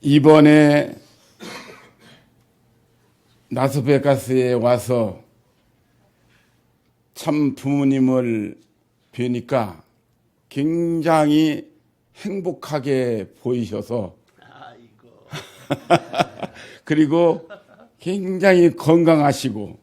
이번에 라스베가스에 와서 참 부모님을 뵈니까 굉장히 행복하게 보이셔서 그리고 굉장히 건강하시고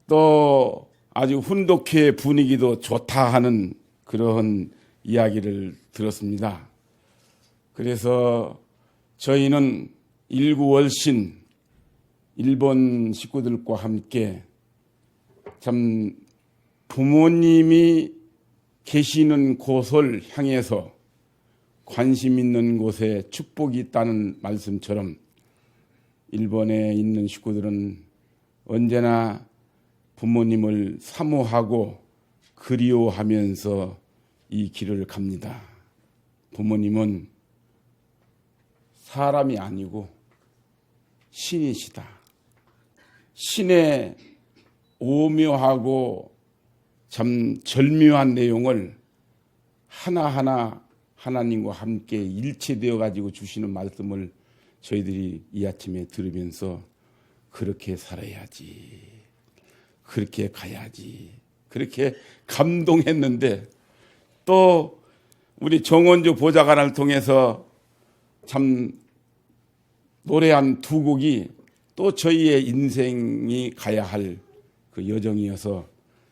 또 아주 훈독회 분위기도 좋다 하는 그런 이야기를 들었습니다. 그래서 저희는 일구월신 일본 식구들과 함께 참 부모님이 계시는 곳을 향해서 관심 있는 곳에 축복이 있다는 말씀처럼 일본에 있는 식구들은 언제나 부모님을 사모하고 그리워하면서 이 길을 갑니다. 부모님은 사람이 아니고 신이시다. 신의 오묘하고 참 절묘한 내용을 하나하나 하나님과 함께 일체되어 가지고 주시는 말씀을 저희들이 이 아침에 들으면서 그렇게 살아야지, 그렇게 가야지, 그렇게 감동했는데 또 우리 정원주 보좌관을 통해서 참 노래한 두 곡이 또 저희의 인생이 가야 할 그 여정이어서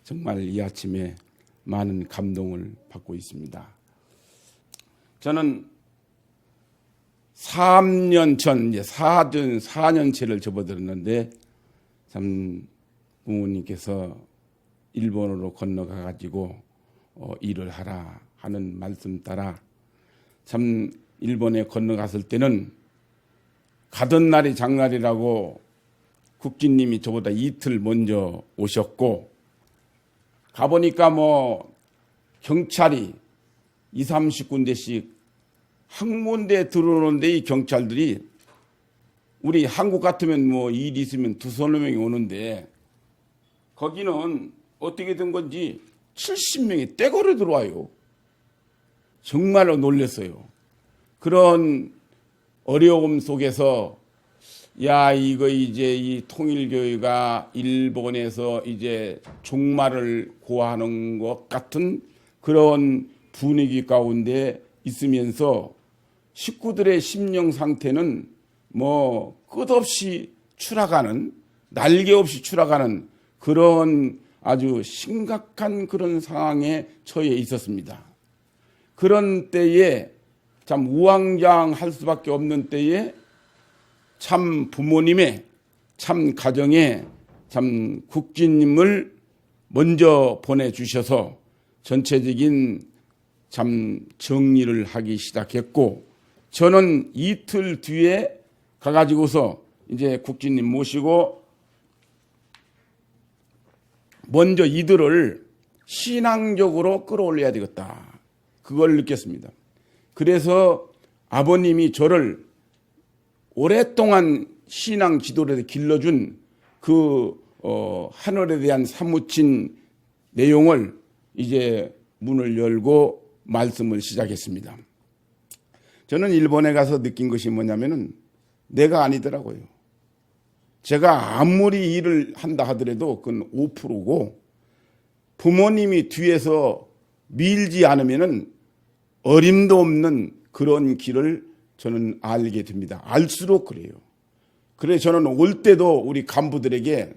정말 이 아침에 많은 감동을 받고 있습니다. 저는 3년 전, 이제 4년째를 접어들었는데 참 부모님께서 일본으로 건너가 가지고 일을 하라 하는 말씀 따라 참 일본에 건너갔을 때는 가던 날이 장날이라고 국기님이 저보다 이틀 먼저 오셨고 가보니까 뭐 경찰이 20, 30군데씩 한 군데 들어오는데 이 경찰들이 우리 한국 같으면 뭐 일 있으면 2~3명이 오는데 거기는 어떻게 된 건지 70명이 떼거리 들어와요. 정말로 놀랐어요. 그런 어려움 속에서 야, 이거 이제 이 통일교회가 일본에서 이제 종말을 고하는 것 같은 그런 분위기 가운데 있으면서 식구들의 심령 상태는 뭐 끝없이 추락하는, 날개 없이 추락하는 그런 아주 심각한 그런 상황에 처해 있었습니다. 그런 때에 참 우왕좌왕할 수밖에 없는 때에 참 부모님의 참 가정에 참 국기님을 먼저 보내주셔서 전체적인 참 정리를 하기 시작했고 저는 이틀 뒤에 가가지고서 이제 국기님 모시고 먼저 이들을 신앙적으로 끌어올려야 되겠다. 그걸 느꼈습니다. 그래서 아버님이 저를 오랫동안 신앙 지도를 길러준 그 하늘에 대한 사무친 내용을 이제 문을 열고 말씀을 시작했습니다. 저는 일본에 가서 느낀 것이 뭐냐면은 내가 아니더라고요. 제가 아무리 일을 한다 하더라도 그건 5%고 부모님이 뒤에서 밀지 않으면은 어림도 없는 그런 길을 저는 알게 됩니다. 알수록 그래요. 그래서 저는 올 때도 우리 간부들에게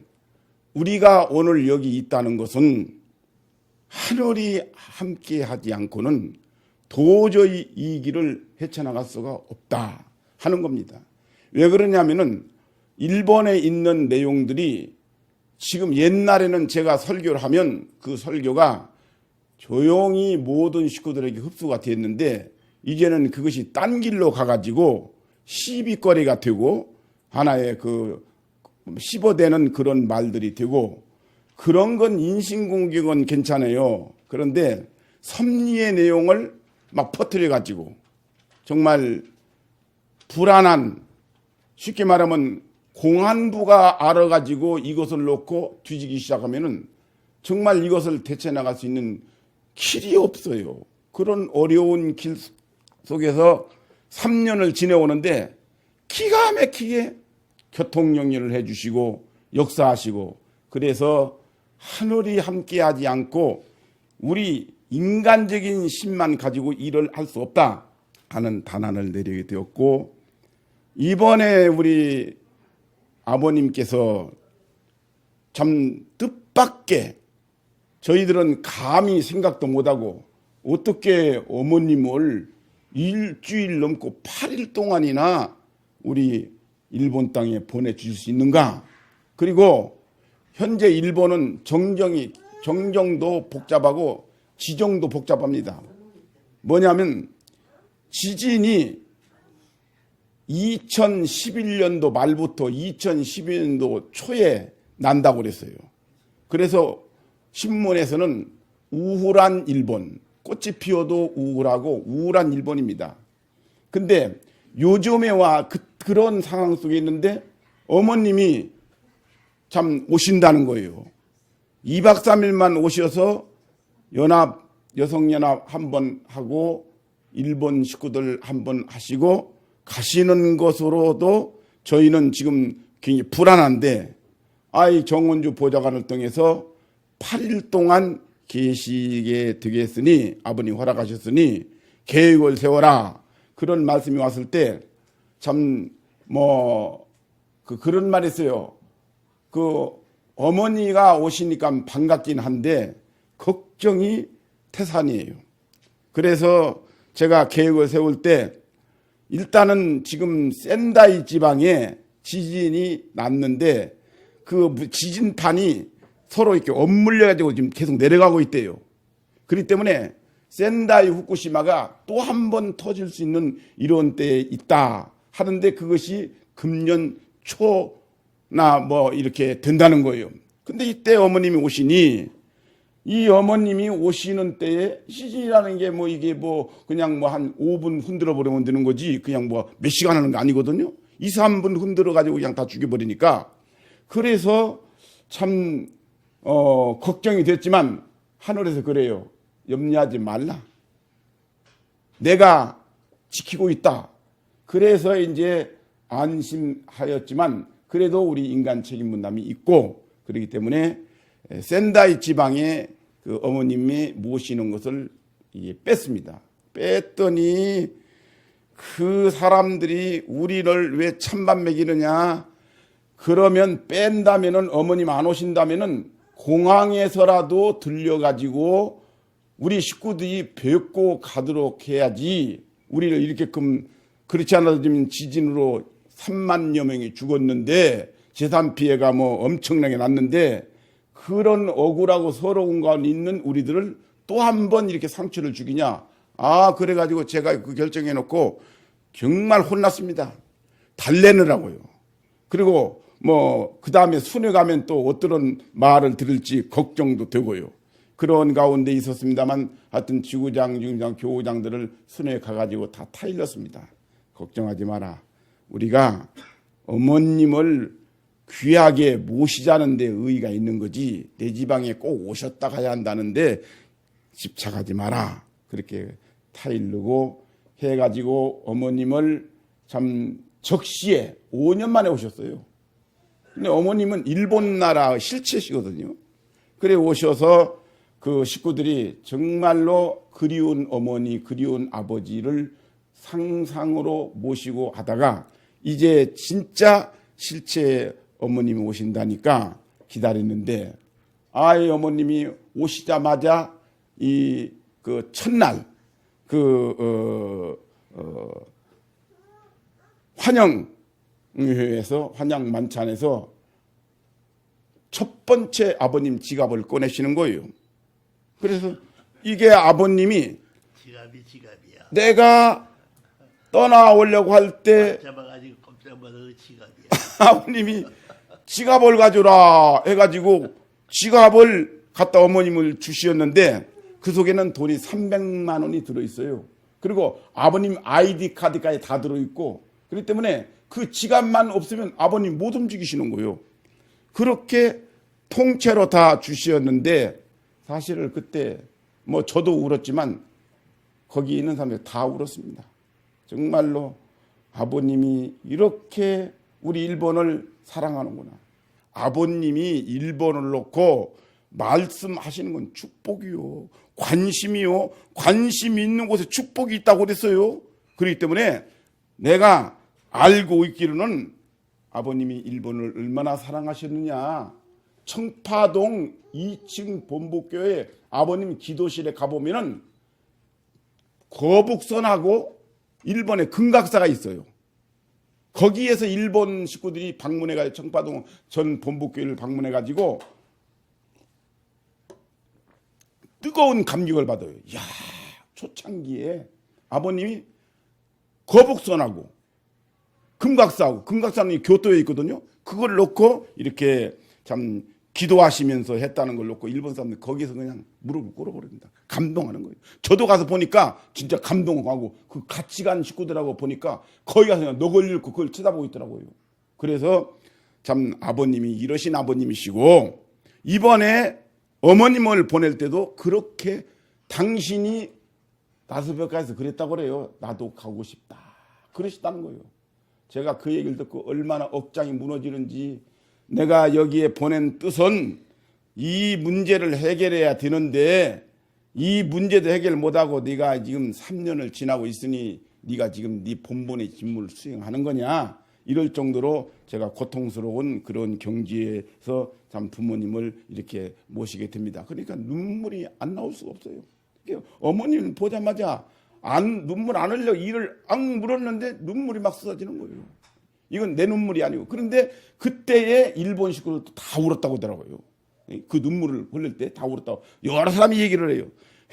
우리가 오늘 여기 있다는 것은 하늘이 함께 하지 않고는 도저히 이 길을 헤쳐나갈 수가 없다 하는 겁니다. 왜 그러냐면은 일본에 있는 내용들이 지금 옛날에는 제가 설교를 하면 그 설교가 조용히 모든 식구들에게 흡수가 됐는데 이제는 그것이 딴 길로 가가지고 시비거리가 되고 하나의 그 씹어대는 그런 말들이 되고 그런 건 인신공격은 괜찮아요. 그런데 섭리의 내용을 막 퍼뜨려가지고 정말 불안한 쉽게 말하면 공안부가 알아가지고 이것을 놓고 뒤지기 시작하면은 정말 이것을 대체나갈 수 있는 길이 없어요. 그런 어려운 길 속에서 3년을 지내오는데 기가 막히게 교통정리를 해주시고 역사하시고, 그래서 하늘이 함께하지 않고 우리 인간적인 힘만 가지고 일을 할 수 없다 하는 단안을 내리게 되었고, 이번에 우리 아버님께서 참 뜻밖의, 저희들은 감히 생각도 못하고 어떻게 어머님을 일주일 넘고 8일 동안이나 우리 일본 땅에 보내주실 수 있는가. 그리고 현재 일본은 정정도 복잡하고 지정도 복잡합니다. 뭐냐면 지진이 2011년도 말부터 2012년도 초에 난다고 그랬어요. 그래서 신문에서는 우울한 일본, 꽃이 피어도 우울하고 우울한 일본입니다. 근데 요즘에 와 그런 상황 속에 있는데 어머님이 참 오신다는 거예요. 2박 3일만 오셔서 여성연합 한번 하고 일본 식구들 한번 하시고 가시는 것으로도 저희는 지금 굉장히 불안한데, 정원주 보좌관을 통해서 8일 동안 계시게 되겠으니 아버님 허락하셨으니 계획을 세워라, 그런 말씀이 왔을 때 참 그런 말이 있어요. 어머니가 오시니까 반갑긴 한데 걱정이 태산이에요. 그래서 제가 계획을 세울 때 일단은 지금 센다이 지방에 지진이 났는데 그 지진판이 서로 이렇게 엇물려가지고 지금 계속 내려가고 있대요. 그렇기 때문에 센다이 후쿠시마가 또 한 번 터질 수 있는 이런 때에 있다 하는데 그것이 금년 초나 이렇게 된다는 거예요. 근데 이때 어머님이 오시니, 이 어머님이 오시는 때에 시즌이라는 게 이게 그냥 한 5분 흔들어 버리면 되는 거지, 그냥 몇 시간 하는 거 아니거든요. 2, 3분 흔들어 가지고 그냥 다 죽여버리니까. 그래서 참 걱정이 됐지만 하늘에서 그래요. 염려하지 말라. 내가 지키고 있다. 그래서 이제 안심하였지만 그래도 우리 인간 책임 분담이 있고, 그렇기 때문에 센다이 지방에 그 어머님이 모시는 것을 뺐습니다. 뺐더니 그 사람들이 우리를 왜 찬밥 먹이느냐. 그러면 뺀다면은 어머님 안 오신다면은 공항에서라도 들려가지고 우리 식구들이 뵙고 가도록 해야지. 우리를 이렇게끔, 그렇지 않아도 지금 지진으로 3만여 명이 죽었는데 재산 피해가 엄청나게 났는데 그런 억울하고 서러운 가운데 있는 우리들을 또 한 번 이렇게 상처를 주기냐. 그래가지고 제가 그 결정해놓고 정말 혼났습니다. 달래느라고요. 그리고 그 다음에 순회 가면 또 어떤 말을 들을지 걱정도 되고요. 그런 가운데 있었습니다만 하여튼 지구장, 중장, 교구장들을 순회 가가지고 다 타일렀습니다. 걱정하지 마라. 우리가 어머님을 귀하게 모시자는 데 의의가 있는 거지 내 지방에 꼭 오셨다 가야 한다는데 집착하지 마라. 그렇게 타일르고 해가지고 어머님을 참 적시에 5년 만에 오셨어요. 근데 어머님은 일본 나라 실체시거든요. 그래 오셔서 그 식구들이 정말로 그리운 어머니, 그리운 아버지를 상상으로 모시고 하다가 이제 진짜 실체 어머님이 오신다니까 기다리는데, 어머님이 오시자마자 그 첫날 환영회에서 환영 만찬에서 첫 번째 아버님 지갑을 꺼내시는 거예요. 그래서 이게 아버님이 지갑이야. 내가 떠나오려고 할 때 잡아가지고 깜짝 놀라서 지갑이야. 아버님이 지갑을 가져라 해가지고 지갑을 갖다 어머님을 주시었는데 그 속에는 돈이 300만 원이 들어있어요. 그리고 아버님 아이디 카드까지 다 들어있고, 그렇기 때문에 그 지갑만 없으면 아버님 못 움직이시는 거예요. 그렇게 통째로 다 주시었는데 사실은 그때 저도 울었지만 거기 있는 사람들이 다 울었습니다. 정말로 아버님이 이렇게 우리 일본을 사랑하는구나. 아버님이 일본을 놓고 말씀하시는 건 축복이요. 관심이요. 관심 있는 곳에 축복이 있다고 그랬어요. 그렇기 때문에 내가 알고 있기로는 아버님이 일본을 얼마나 사랑하셨느냐. 청파동 2층 본부교회 아버님 기도실에 가보면은 거북선하고 일본의 금각사가 있어요. 거기에서 일본 식구들이 방문해가지고 청파동 전 본부교회를 방문해가지고 뜨거운 감격을 받아요. 이야, 초창기에 아버님이 거북선하고 금각사하고, 금각사는 교토에 있거든요. 그걸 놓고 이렇게 참 기도하시면서 했다는 걸 놓고 일본 사람들 거기서 그냥 무릎을 꿇어버립니다. 감동하는 거예요. 저도 가서 보니까 진짜 감동하고 그 같이 간 식구들하고 보니까 거기 가서 그냥 너걸 잃고 그걸 쳐다보고 있더라고요. 그래서 참 아버님이 이러신 아버님이시고, 이번에 어머님을 보낼 때도 그렇게 당신이 나스벽가에서 그랬다고 그래요. 나도 가고 싶다. 그러시다는 거예요. 제가 그 얘기를 듣고 얼마나 억장이 무너지는지, 내가 여기에 보낸 뜻은 이 문제를 해결해야 되는데 이 문제도 해결 못하고 네가 지금 3년을 지나고 있으니 네가 지금 네 본분의 직무를 수행하는 거냐, 이럴 정도로 제가 고통스러운 그런 경지에서 참 부모님을 이렇게 모시게 됩니다. 그러니까 눈물이 안 나올 수가 없어요. 어머님을 보자마자 눈물 안 흘려 이를 앙 물었는데 눈물이 막 쏟아지는 거예요. 이건 내 눈물이 아니고. 그런데 그때에 일본 식구들도 다 울었다고 하더라고요. 그 눈물을 흘릴 때 다 울었다고 여러 사람이 얘기를 해요.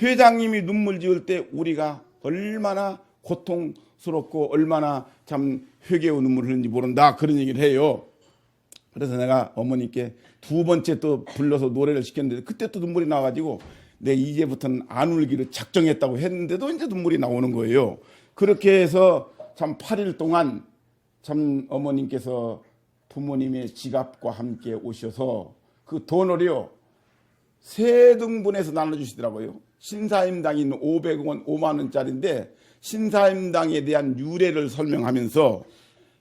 회장님이 눈물 지을 때 우리가 얼마나 고통스럽고 얼마나 참 회개의 눈물을 흘리는지 모른다, 그런 얘기를 해요. 그래서 내가 어머니께 두 번째 또 불러서 노래를 시켰는데 그때 또 눈물이 나가지고 내 이제부터는 안 울기로 작정했다고 했는데도 이제 눈물이 나오는 거예요. 그렇게 해서 참 8일 동안 참 어머님께서 부모님의 지갑과 함께 오셔서 그 돈을요 3등분해서 나눠주시더라고요. 신사임당인 500원 5만 원짜리인데 신사임당에 대한 유래를 설명하면서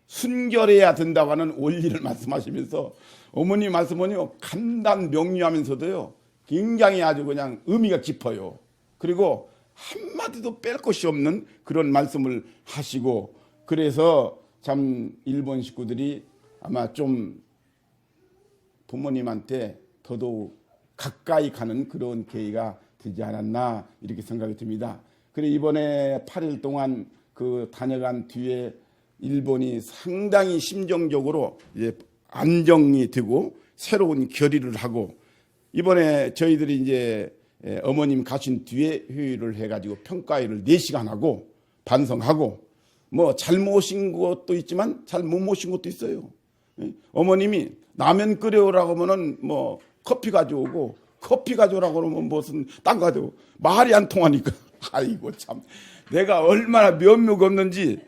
순결해야 된다고 하는 원리를 말씀하시면서 어머니 말씀은요 간단 명료하면서도요 굉장히 아주 그냥 의미가 깊어요. 그리고 한마디도 뺄 것이 없는 그런 말씀을 하시고, 그래서 참 일본 식구들이 아마 좀 부모님한테 더더욱 가까이 가는 그런 계기가 되지 않았나 이렇게 생각이 듭니다. 그래 이번에 8일 동안 그 다녀간 뒤에 일본이 상당히 심정적으로 이제 안정이 되고 새로운 결의를 하고, 이번에 저희들이 이제 어머님 가신 뒤에 회의를 해가지고 평가회를 4시간 하고 반성하고, 뭐 잘 모신 것도 있지만 잘 못 모신 것도 있어요. 어머님이 라면 끓여오라고 하면은 뭐 커피 가져오고, 커피 가져오라고 하면 무슨 딴 거 가져오고, 말이 안 통하니까 아이고 참 내가 얼마나 면목 없는지.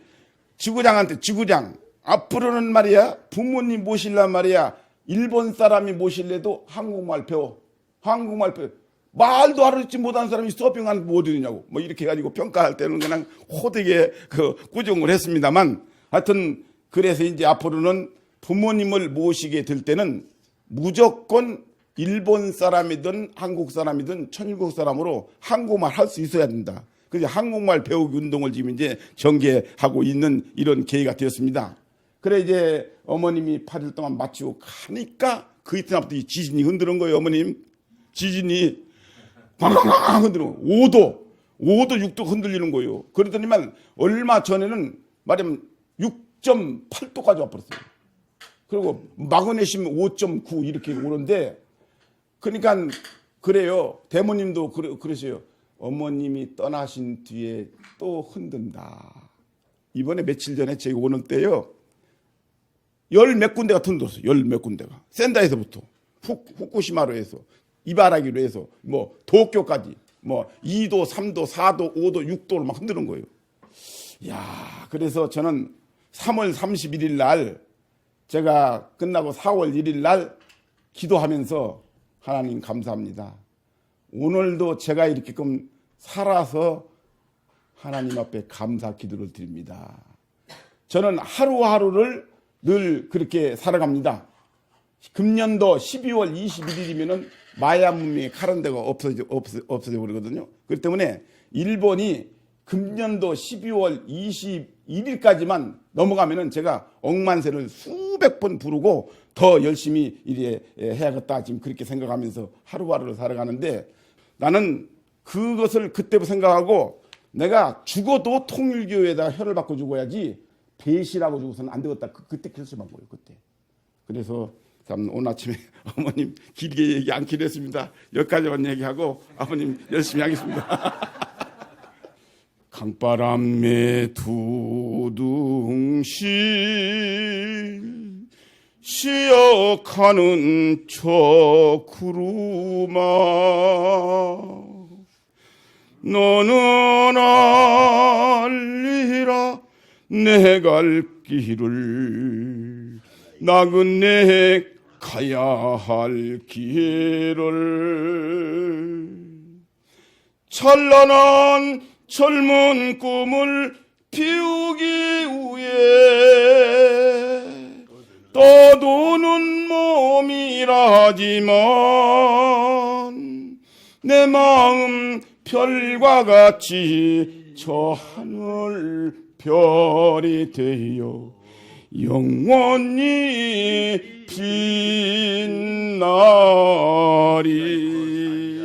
지구장한테 지구장 앞으로는 말이야 부모님 모실란 말이야 일본 사람이 모실래도 한국말 배워. 한국말 배워. 말도 알아듣지 못한 사람이 서빙하는 거 뭐 어디냐고 뭐 이렇게 해가지고 평가할 때는 그냥 호되게 그 꾸중을 했습니다만, 하여튼 그래서 이제 앞으로는 부모님을 모시게 될 때는 무조건 일본 사람이든 한국 사람이든 천일국 사람으로 한국말 할 수 있어야 된다. 그래서 한국말 배우기 운동을 지금 이제 전개하고 있는 이런 계기가 되었습니다. 그래 이제 어머님이 8일 동안 마치고 가니까 그 이튿날부터 이 지진이 흔드는 거예요. 어머님 지진이 꽝꽝꽝 흔드는 거예요. 5도 6도 흔들리는 거예요. 그러더니만 얼마 전에는 말하면 6.8도까지 와버렸어요. 그리고 마그네슘 5.9 이렇게 오는데, 그러니까 그래요. 대모님도 그러세요. 어머님이 떠나신 뒤에 또 흔든다. 이번에 며칠 전에 제가 오는 때요 10몇 군데가 흔들었어요. 10몇 군데가. 센다에서부터 후쿠시마로 해서 이바라기로 해서 뭐 도쿄까지 뭐 2도 3도 4도 5도 6도로 막 흔드는 거예요. 야, 그래서 저는 3월 31일 날 제가 끝나고 4월 1일 날 기도하면서 하나님 감사합니다. 오늘도 제가 이렇게끔 살아서 하나님 앞에 감사 기도를 드립니다. 저는 하루하루를 늘 그렇게 살아갑니다. 금년도 12월 21일이면은 마야 문명의 카란데가 없어져 버리거든요. 그렇기 때문에 일본이 금년도 12월 21일까지만 넘어가면은 제가 억만세를 수백 번 부르고 더 열심히 일에 해야겠다. 지금 그렇게 생각하면서 하루하루를 살아가는데 나는 그것을 그때부터 생각하고 내가 죽어도 통일교회에다 혀를 받고 죽어야지 배신하고 죽어서는 안 되겠다. 그때 결심한 거예요. 그때. 그래서 참 오늘 아침에 어머님 길게 얘기 않기로 했습니다. 여기까지만 얘기하고 아버님 열심히 하겠습니다. 강바람에 두둥실 시역하는 저 구름아 너는 알리라 내 갈 길을 나그네 가야 할 길을 찬란한 젊은 꿈을 피우기 위해 떠도는 몸이라지만 내 마음 별과 같이 저 하늘 별이 되어 영원히 빛나리.